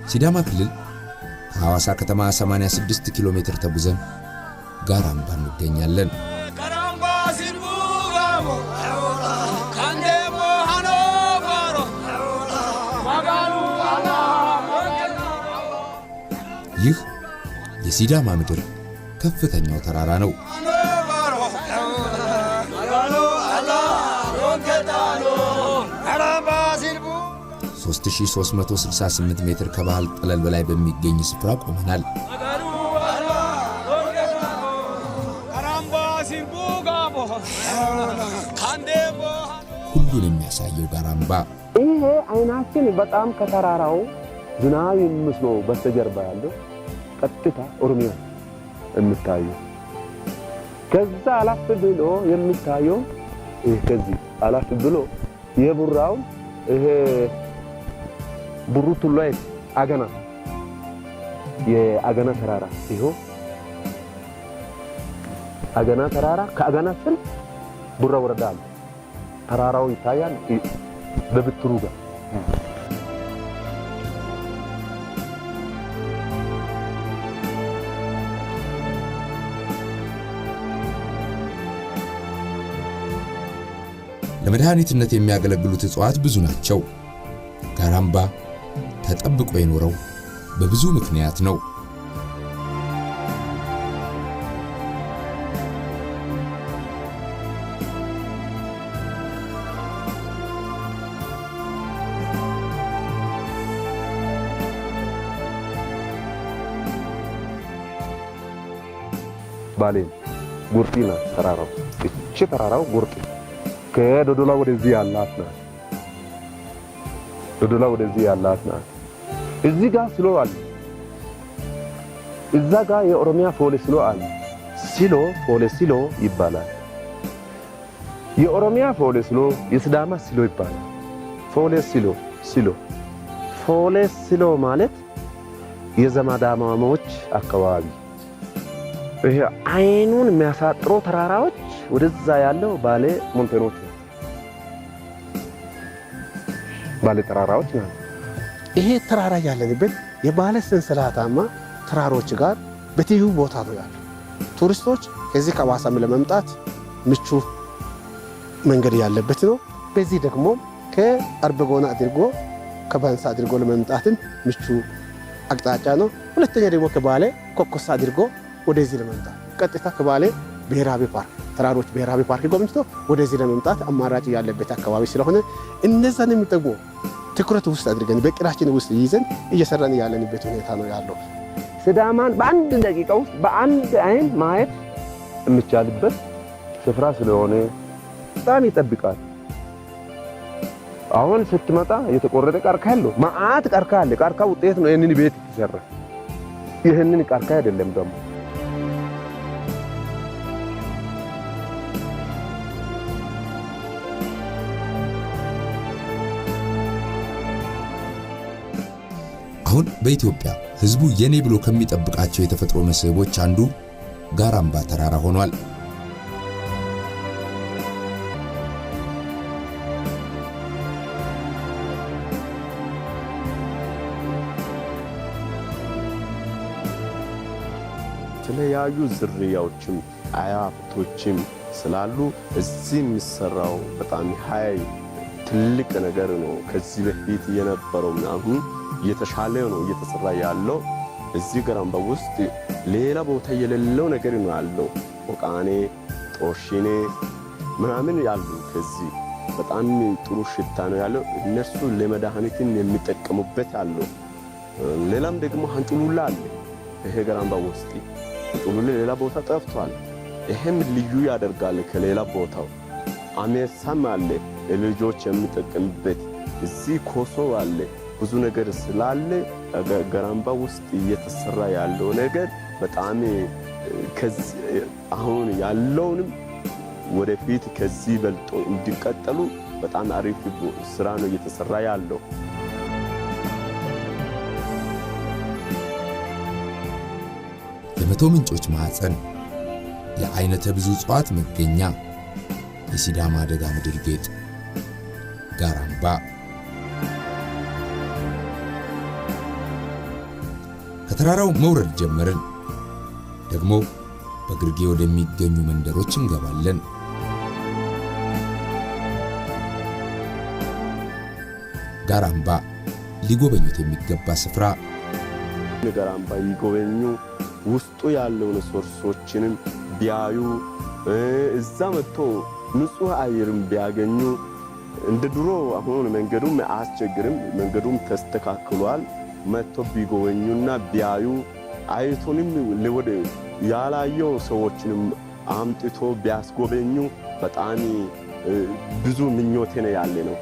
ሲዳማ ክልል ከሐዋሳ ከተማ 86 ኪሎ ሜትር ተጉዘን ጋራምባ እንገኛለን። ይህ የሲዳማ ምድር ከፍተኛው ተራራ ነው። 3368 ሜትር ከባህር ጠለል በላይ በሚገኝ ስፍራ ቆመናል። ሁሉን የሚያሳየው ጋራምባ ይሄ አይናችን በጣም ከተራራው ዝናብ የሚመስለው በስተጀርባ ያለው ቀጥታ ኦሮሚያ የምታየው ከዛ አላፍ ብሎ የምታየው ይሄ ከዚህ አላፍ ብሎ የቡራው ይሄ ቡሩቱ ላይ አገና የአገና ተራራ ይሄው አገና ተራራ ከአገና ስር ቡራ ወረዳ አለ። ተራራው ይታያል በብትሩ ጋር ለመድኃኒትነት የሚያገለግሉት እጽዋት ብዙ ናቸው። ጋራምባ ተጠብቆ የኖረው በብዙ ምክንያት ነው። ባሌ ጉርጢና ተራራው እቺ ተራራው ጉርጢ ከዶዶላ ወደዚህ ያላት ናት። ዶዶላ ወደዚህ ያላት ናት። እዚህ ጋር ስሎ አለ። እዛ ጋር የኦሮሚያ ፖሊስ ስሎ አለ። ሲሎ ፖሊስ ሲሎ ይባላል። የኦሮሚያ ፖሊስ ስሎ የሲዳማ ሲሎ ይባላል። ፖሊስ ሲሎ ሲሎ ፖሊስ ሲሎ ማለት የዘመዳማሞች አካባቢ ይሄ አይኑን የሚያሳጥረው ተራራዎች ወደዛ ያለው ባሌ ሞንቴኖች ነው። ባሌ ተራራዎች ነው። ይሄ ተራራ ያለበት የባሌ ሰንሰለታማ ተራሮች ጋር በትይዩ ቦታ ነው ያለው። ቱሪስቶች ከዚህ ከሐዋሳም ለመምጣት ምቹ መንገድ ያለበት ነው። በዚህ ደግሞ ከአርበጎና አድርጎ ከባንሳ አድርጎ ለመምጣትም ምቹ አቅጣጫ ነው። ሁለተኛ ደግሞ ከባሌ ኮኮሳ አድርጎ ወደዚህ ለመምጣት ቀጥታ ከባሌ ብሔራዊ ፓርክ ተራሮች ብሔራዊ ፓርክ ጎብኝቶ ወደዚህ ለመምጣት አማራጭ ያለበት አካባቢ ስለሆነ እነዛን የሚጠቅሙ ትኩረት ውስጥ አድርገን በቅራችን ውስጥ ይዘን እየሰራን ያለንበት ሁኔታ ነው ያለው። ሲዳማን በአንድ ደቂቃ ውስጥ በአንድ አይን ማየት የሚቻልበት ስፍራ ስለሆነ በጣም ይጠብቃል። አሁን ስትመጣ የተቆረጠ ቀርካ አለው። ማአት ቀርካ አለ። ቀርካ ውጤት ነው ይሄንን ቤት ተሰራ። ይሄንን ቀርካ አይደለም ደግሞ አሁን በኢትዮጵያ ህዝቡ የኔ ብሎ ከሚጠብቃቸው የተፈጥሮ መስህቦች አንዱ ጋራምባ ተራራ ሆኗል። የተለያዩ ዝርያዎችም አያቶችም ስላሉ እዚህ የሚሰራው በጣም ሃይ ትልቅ ነገር ነው። ከዚህ በፊት የነበረው ምናምን የተሻለ ነው እየተሰራ ያለው። እዚህ ጋራምባ ውስጥ ሌላ ቦታ የሌለው ነገር ነው ያለው። ወቃኔ ጦርሽኔ ምናምን ያሉ ከዚህ በጣም ጥሩ ሽታ ነው ያለው። እነሱ ለመድኃኒትን የሚጠቀሙበት ያለው። ሌላም ደግሞ አንጩሉላ አለ። ይሄ ጋራምባ ውስጥ አንጩሉላ ሌላ ቦታ ጠፍቷል። ይሄም ልዩ ያደርጋል ከሌላ ቦታው። አሜሳም አለ ለልጆች የሚጠቀሙበት። እዚህ ኮሶ አለ። ብዙ ነገር ስላለ ጋራምባ ውስጥ እየተሰራ ያለው ነገር በጣም አሁን ያለውንም ወደፊት ከዚህ በልጦ እንዲቀጥሉ በጣም አሪፍ ስራ ነው እየተሰራ ያለው። የመቶ ምንጮች ማዕፀን፣ የአይነተ ብዙ እጽዋት መገኛ፣ የሲዳማ ደጋ ምድር ጌጥ ጋራምባ ከተራራው መውረድ ጀመርን። ደግሞ በግርጌ ወደሚገኙ መንደሮች እንገባለን። ጋራምባ ሊጎበኙት የሚገባ ስፍራ። ጋራምባ ይጎበኙ፣ ውስጡ ያለውን ሶርሶችንም ቢያዩ፣ እዛ መጥቶ ንጹህ አየርም ቢያገኙ። እንደ ድሮ አሁን መንገዱም አያስቸግርም፣ መንገዱም ተስተካክሏል። መጥቶ ቢጎበኙና ቢያዩ አይቶንም ለወደ ያላየው ሰዎችንም አምጥቶ ቢያስጎበኙ በጣም ብዙ ምኞቴ ነው ያለ ነው።